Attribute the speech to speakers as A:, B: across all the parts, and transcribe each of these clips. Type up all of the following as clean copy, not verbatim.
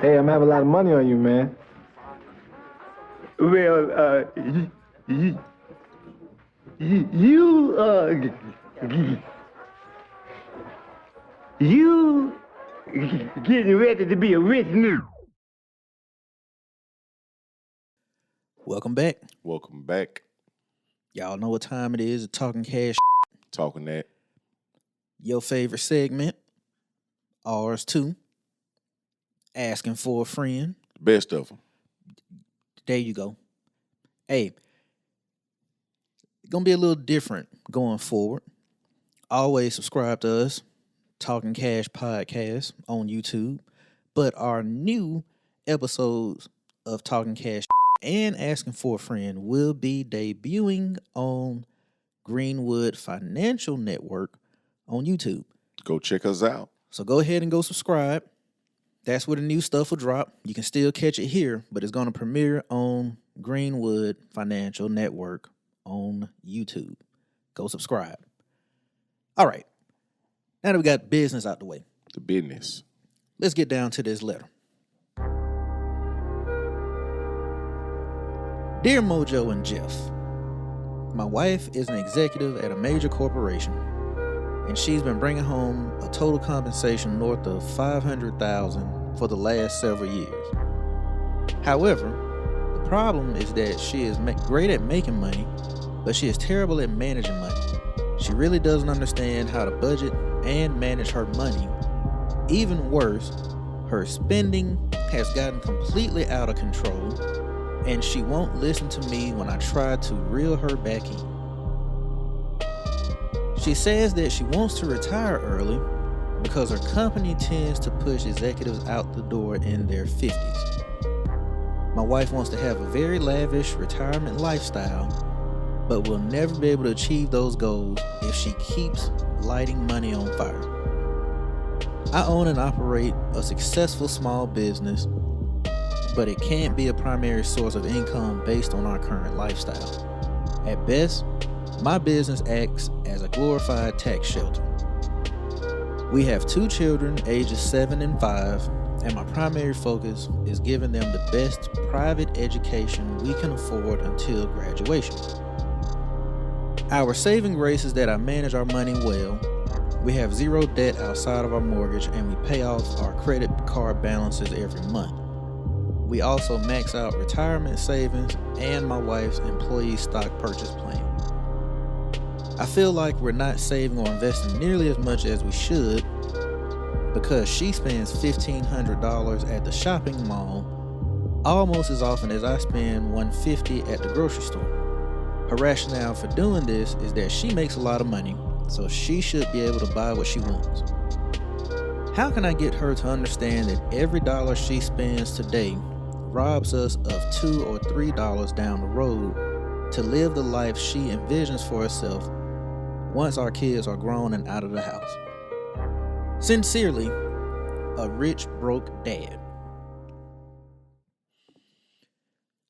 A: Hey, I'm having a lot of money on you, man.
B: Well, you, you getting ready to be a rich nigga.
C: Welcome back.
D: Welcome back.
C: Y'all know what time it is. Talking cash.
D: Talking that.
C: Your favorite segment. Ours too. Asking for a friend.
D: Best of them.
C: There you go. Hey, gonna be a little different going forward. Always subscribe to us, Talking Cash Podcast on YouTube. But our new episodes of Talking Cash and Asking for a Friend will be debuting on Greenwood Financial Network on YouTube.
D: Go check us out.
C: So go ahead and go subscribe. That's where the new stuff will drop. You can still catch it here, but it's going to premiere on Greenwood Financial Network on YouTube. Go subscribe. All right. Now that we got business out the way,
D: The business.
C: let's get down to this letter. Dear Mojo and Jeff, my wife is an executive at a major corporation, and she's been bringing home a total compensation north of $500,000 for the last several years. However, the problem is that she is great at making money, but she is terrible at managing money. She really doesn't understand how to budget and manage her money. Even worse, her spending has gotten completely out of control, and she won't listen to me when I try to reel her back in. She says that she wants to retire early because her company tends to push executives out the door in their 50s. My wife wants to have a very lavish retirement lifestyle, but will never be able to achieve those goals if she keeps lighting money on fire. I own and operate a successful small business, but it can't be a primary source of income based on our current lifestyle. At best, my business acts as a glorified tax shelter. We have 2 children, ages 7 and 5, and my primary focus is giving them the best private education we can afford until graduation. Our saving grace is that I manage our money well. We have 0 debt outside of our mortgage, and we pay off our credit card balances every month. We also max out retirement savings and my wife's employee stock purchase plan. I feel like we're not saving or investing nearly as much as we should because she spends $1,500 at the shopping mall almost as often as I spend $150 at the grocery store. Her rationale for doing this is that she makes a lot of money, so she should be able to buy what she wants. How can I get her to understand that every dollar she spends today robs us of $2 or $3 down the road to live the life she envisions for herself once our kids are grown and out of the house? Sincerely, a rich, broke dad.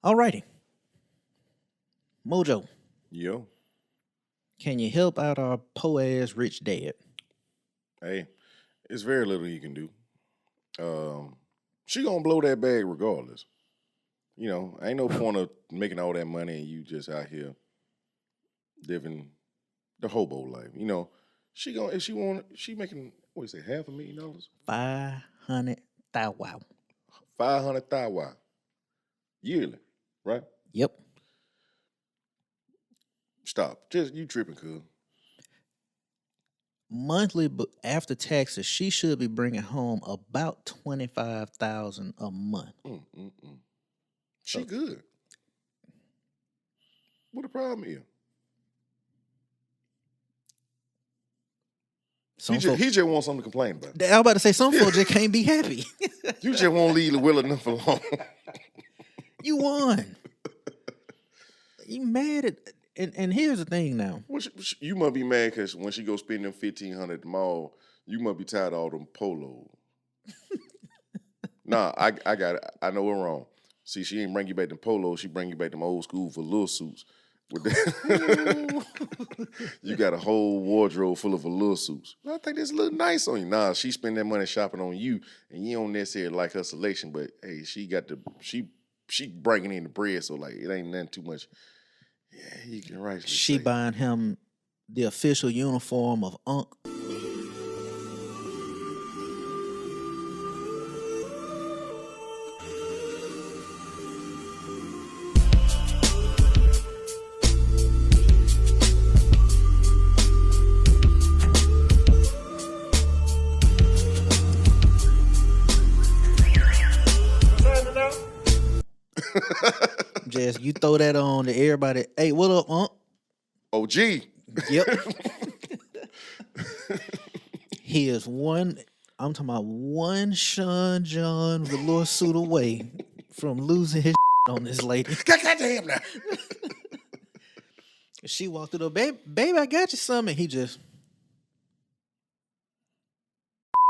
C: Alrighty. Mojo,
D: Yo.
C: can you help out our po-ass rich dad?
D: Hey, it's very little you can do. She gonna blow that bag regardless. You know, ain't no point of making all that money and you just out here living the hobo life. You know, she gonna if she making what is it, $500,000?
C: 500,000.
D: 500,000 yearly, right?
C: Yep.
D: Stop. Just you tripping, cuz.
C: Monthly, but after taxes, she should be bringing home about $25,000 a month.
D: She good. What the problem is? He just wants something to complain about.
C: I was about to say, some folks just can't be happy.
D: You just won't leave the will enough alone.
C: You won. You mad at... And here's the thing now.
D: You must be mad because when she go spend them $1,500 at the mall, you must be tired of all them polos. Nah, I got it. I know we're wrong. See, she ain't bring you back them polos. She bring you back them old school velour suits. With that. You got a whole wardrobe full of velour suits. I think this look nice on you. Nah, she spend that money shopping on you, and you don't necessarily like her selection, but hey, she bringing in the bread, so like it ain't nothing too much. Yeah, you can rightly
C: She
D: say.
C: buying him the official uniform of Unc. Jess, you throw that on to everybody. Hey, what up, Unc?
D: OG.
C: Yep. He is one, I'm talking about one Sean John velour suit away from losing his on this lady.
D: Goddamn now.
C: She walked through the door, baby, I got you something. He just,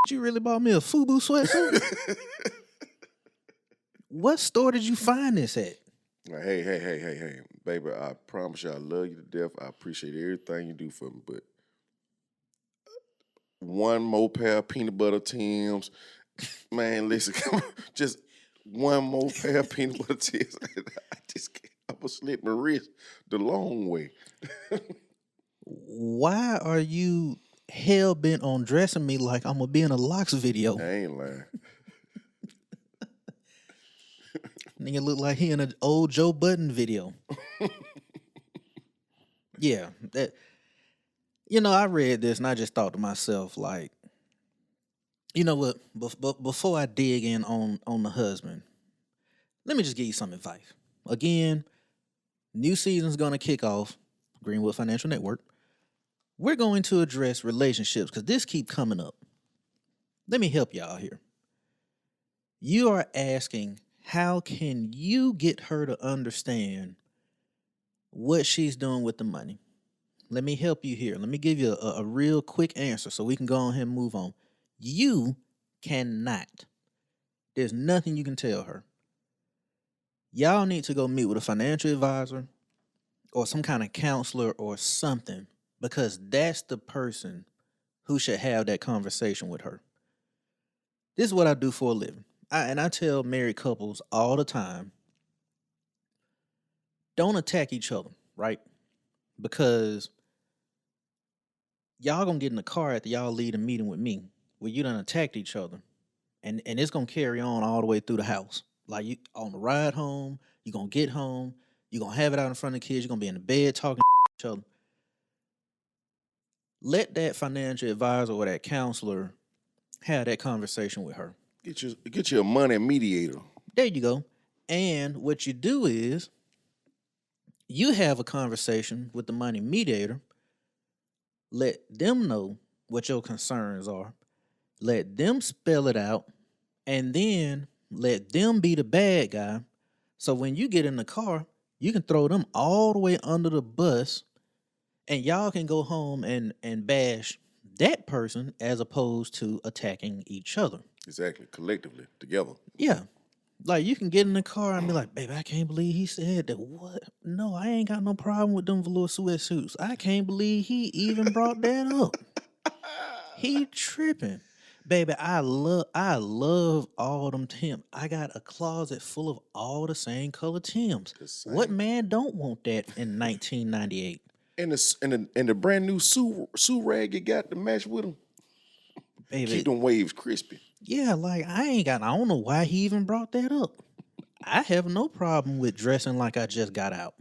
C: you really bought me a FUBU sweatsuit? What store did you find this at?
D: Like, hey, baby, I promise you I love you to death. I appreciate everything you do for me, but one more pair of peanut butter Tims. Man, listen, come on, just one more pair of peanut butter Tims. I just can't. I'm going to slip my wrist the long way.
C: Why are you hell bent on dressing me like I'm gonna be in a Locks video?
D: I ain't lying.
C: Nigga look like he in an old Joe Budden video. Yeah, that. You know, I read this and I just thought to myself, like, you know what? Before I dig in on the husband, let me just give you some advice. Again, new season's gonna kick off. Greenwood Financial Network. We're going to address relationships because this keep coming up. Let me help y'all here. You are asking, how can you get her to understand what she's doing with the money? Let me help you here. Let me give you a real quick answer so we can go on ahead and move on. You cannot. There's nothing you can tell her. Y'all need to go meet with a financial advisor or some kind of counselor or something, because that's the person who should have that conversation with her. This is what I do for a living. I tell married couples all the time, don't attack each other, right? Because y'all gonna get in the car after y'all leave a meeting with me where you done attacked each other. And it's gonna carry on all the way through the house. Like, you on the ride home, you gonna get home, you gonna have it out in front of the kids, you're gonna be in the bed talking to each other. Let that financial advisor or that counselor have that conversation with her.
D: Get you a money mediator.
C: There you go. And what you do is you have a conversation with the money mediator. Let them know what your concerns are. Let them spell it out. And then let them be the bad guy. So when you get in the car, you can throw them all the way under the bus and y'all can go home and bash that person as opposed to attacking each other.
D: Exactly. Collectively, together.
C: Yeah. Like, you can get in the car and be like, baby, I can't believe he said that. What? No, I ain't got no problem with them velour sweatsuits. I can't believe he even brought that up. He tripping. Baby, I love all them Tims. I got a closet full of all the same color Tims. What man don't want that in 1998?
D: And the brand new suit rag you got to match with them.
C: Baby,
D: keep them waves crispy.
C: Yeah, like, I don't know why he even brought that up. I have no problem with dressing like I just got out.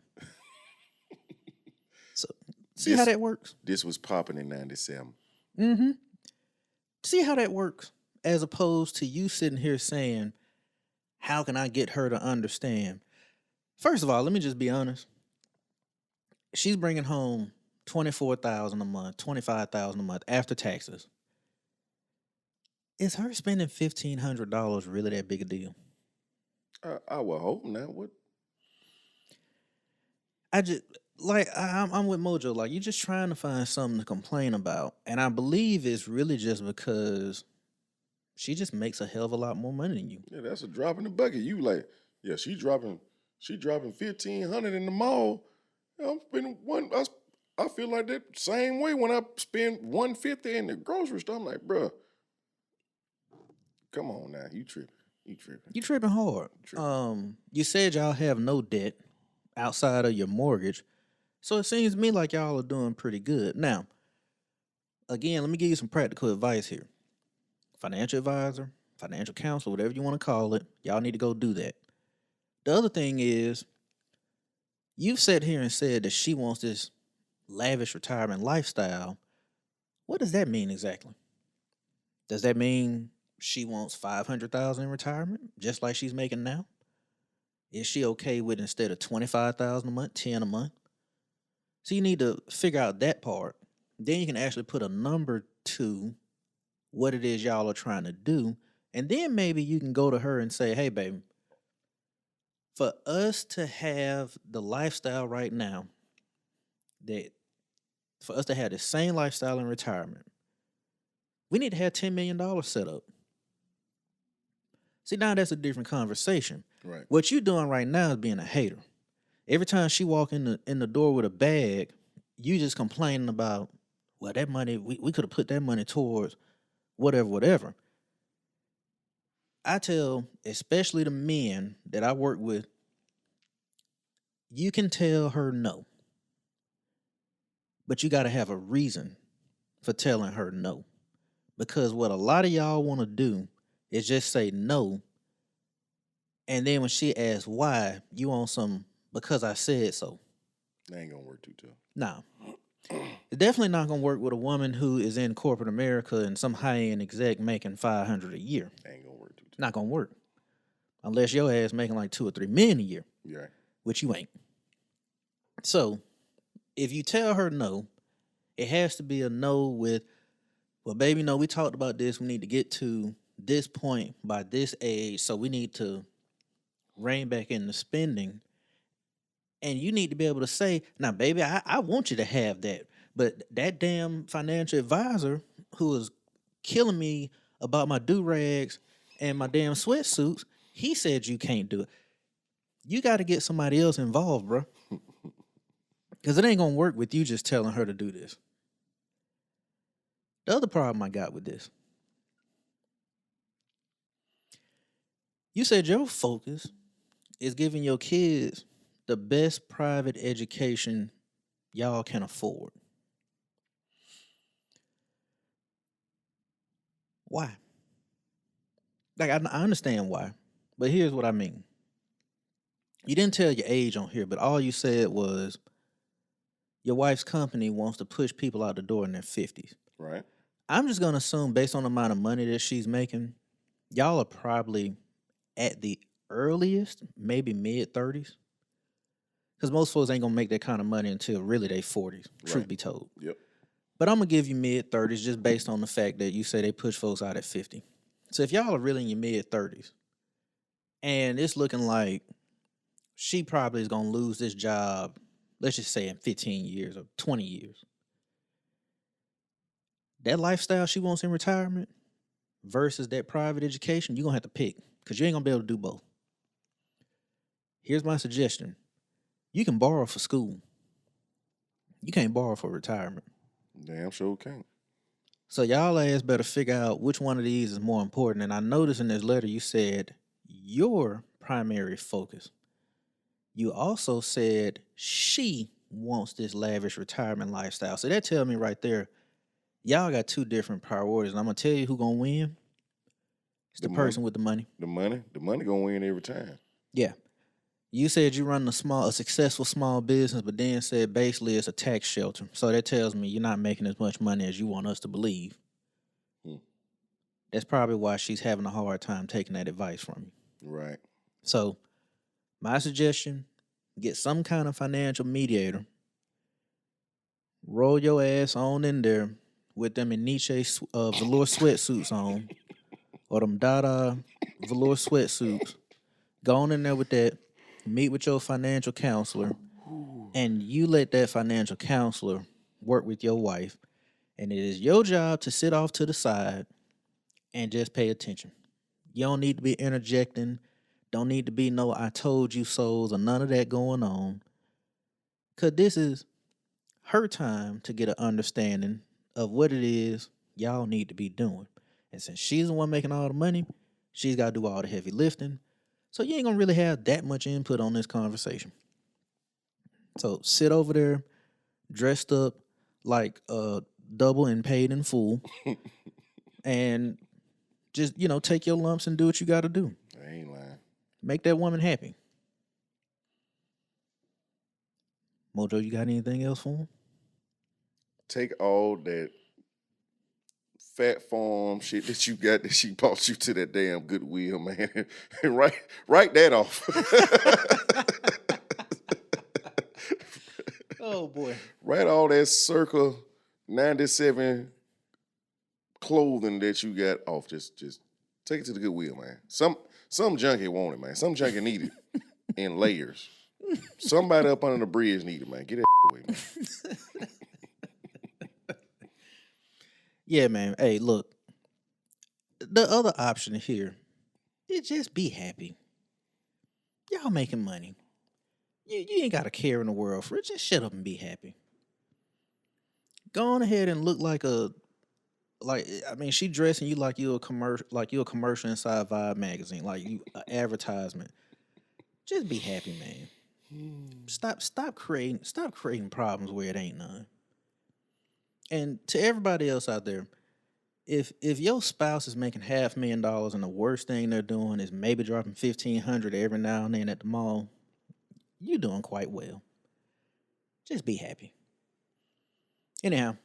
C: So, see how that works?
D: This was popping in 97.
C: Mm-hmm. See how that works? As opposed to you sitting here saying, how can I get her to understand? First of all, let me just be honest. She's bringing home $24,000 a month, $25,000 a month after taxes. Is her spending $1,500 really that big a deal?
D: I would hope not. What?
C: I'm with Mojo. Like, you're just trying to find something to complain about. And I believe it's really just because she just makes a hell of a lot more money than you.
D: Yeah, that's a drop in the bucket. You like, yeah, she dropping $1,500 in the mall. I'm spending I feel like that same way when I spend $150 in the grocery store. I'm like, bruh, come on now, you tripping.
C: You tripping hard. You said y'all have no debt outside of your mortgage. So it seems to me like y'all are doing pretty good. Now, again, let me give you some practical advice here. Financial advisor, financial counselor, whatever you want to call it, y'all need to go do that. The other thing is, you've sat here and said that she wants this lavish retirement lifestyle. What does that mean exactly? Does that mean she wants $500,000 in retirement, just like she's making now? Is she okay with instead of $25,000 a month, 10 a month? So you need to figure out that part. Then you can actually put a number to what it is y'all are trying to do. And then maybe you can go to her and say, hey, baby, for us to have the lifestyle right now, that for us to have the same lifestyle in retirement, we need to have $10 million set up. See, now that's a different conversation.
D: Right.
C: What you're doing right now is being a hater. Every time she walk in the door with a bag, you just complaining about, well, that money, we could have put that money towards whatever. I tell, especially the men that I work with, you can tell her no. But you got to have a reason for telling her no. Because what a lot of y'all want to do is just say no. And then when she asks why, you on some, because I said so.
D: That ain't going to work too tough.
C: No. It's definitely not going to work with a woman who is in corporate America and some high-end exec making $500 a year.
D: That ain't going to work too tough.
C: Not going to work. Unless your ass making like $2 or $3 million a year.
D: Yeah.
C: Which you ain't. So, if you tell her no, it has to be a no with, well, baby, no, we talked about this. We need to get to this point by this age. So we need to rein back in the spending. And you need to be able to say, now, baby, I want you to have that. But that damn financial advisor who is killing me about my do-rags and my damn sweatsuits, he said you can't do it. You got to get somebody else involved, bro. Because it ain't going to work with you just telling her to do this. The other problem I got with this, you said your focus is giving your kids the best private education y'all can afford. Why? Like, I understand why, but here's what I mean. You didn't tell your age on here, but all you said was your wife's company wants to push people out the door in their 50s.
D: Right.
C: I'm just going to assume, based on the amount of money that she's making, y'all are probably at the earliest, maybe mid-30s. Because most folks ain't going to make that kind of money until really they 40s, truth be told.
D: Yep.
C: But I'm going to give you mid-30s just based on the fact that you say they push folks out at 50. So if y'all are really in your mid-30s, and it's looking like she probably is going to lose this job, let's just say in 15 years or 20 years. That lifestyle she wants in retirement versus that private education, you're going to have to pick because you ain't going to be able to do both. Here's my suggestion. You can borrow for school. You can't borrow for retirement.
D: Damn sure can't.
C: So y'all ass better figure out which one of these is more important. And I noticed in this letter you said your primary focus. You also said she wants this lavish retirement lifestyle. So that tells me right there, y'all got two different priorities. And I'm going to tell you who's going to win. It's the person with the money.
D: The money going to win every time.
C: Yeah. You said you run a successful small business, but then said basically it's a tax shelter. So that tells me you're not making as much money as you want us to believe. That's probably why she's having a hard time taking that advice from you.
D: Right.
C: So my suggestion, get some kind of financial mediator. Roll your ass on in there with them Nietzsche velour sweatsuits on, or them Dada velour sweatsuits. Go on in there with that. Meet with your financial counselor, and you let that financial counselor work with your wife. And it is your job to sit off to the side and just pay attention. You don't need to be interjecting. Don't need to be no I told you so's or none of that going on. Because this is her time to get an understanding of what it is y'all need to be doing. And since she's the one making all the money, she's got to do all the heavy lifting. So you ain't going to really have that much input on this conversation. So sit over there, dressed up like double and paid in full, and just, take your lumps and do what you got to do.
D: I ain't lying.
C: Make that woman happy. Mojo, you got anything else for him?
D: Take all that fat farm shit that you got that she bought you to that damn Goodwill, man, and write that off.
C: Oh boy.
D: Write all that circa 97 clothing that you got off. Just take it to the Goodwill, man. Some junkie want it, man. Some junkie need it in layers. Somebody up under the bridge need it, man. Get that away, man.
C: Yeah, man. Hey, look. The other option here is just be happy. Y'all making money. You ain't got a care in the world for it. Just shut up and be happy. Go on ahead and look she dressing you like you a commercial inside Vibe magazine, like you an advertisement. Just be happy, man. Stop creating problems where it ain't none. And to everybody else out there, if your spouse is making $500,000 and the worst thing they're doing is maybe dropping $1,500 every now and then at the mall, you're doing quite well. Just be happy. Anyhow,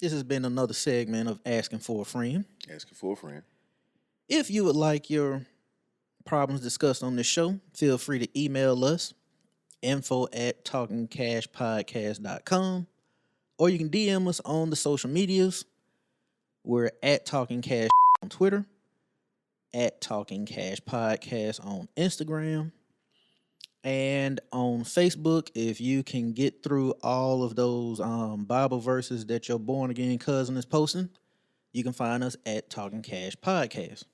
C: this has been another segment of Asking for a Friend.
D: Asking for a friend.
C: If you would like your problems discussed on this show, feel free to email us, info@talkingcashpodcast.com, or you can DM us on the social medias. We're at Talking Cash on Twitter, at Talking Cash Podcast on Instagram, and on Facebook. If you can get through all of those Bible verses that your born again cousin is posting, you can find us at Talking Cash Podcast.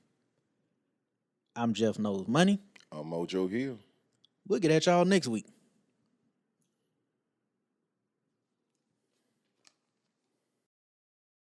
C: I'm Jeff Knows Money.
D: I'm Mojo Hill.
C: We'll get at y'all next week.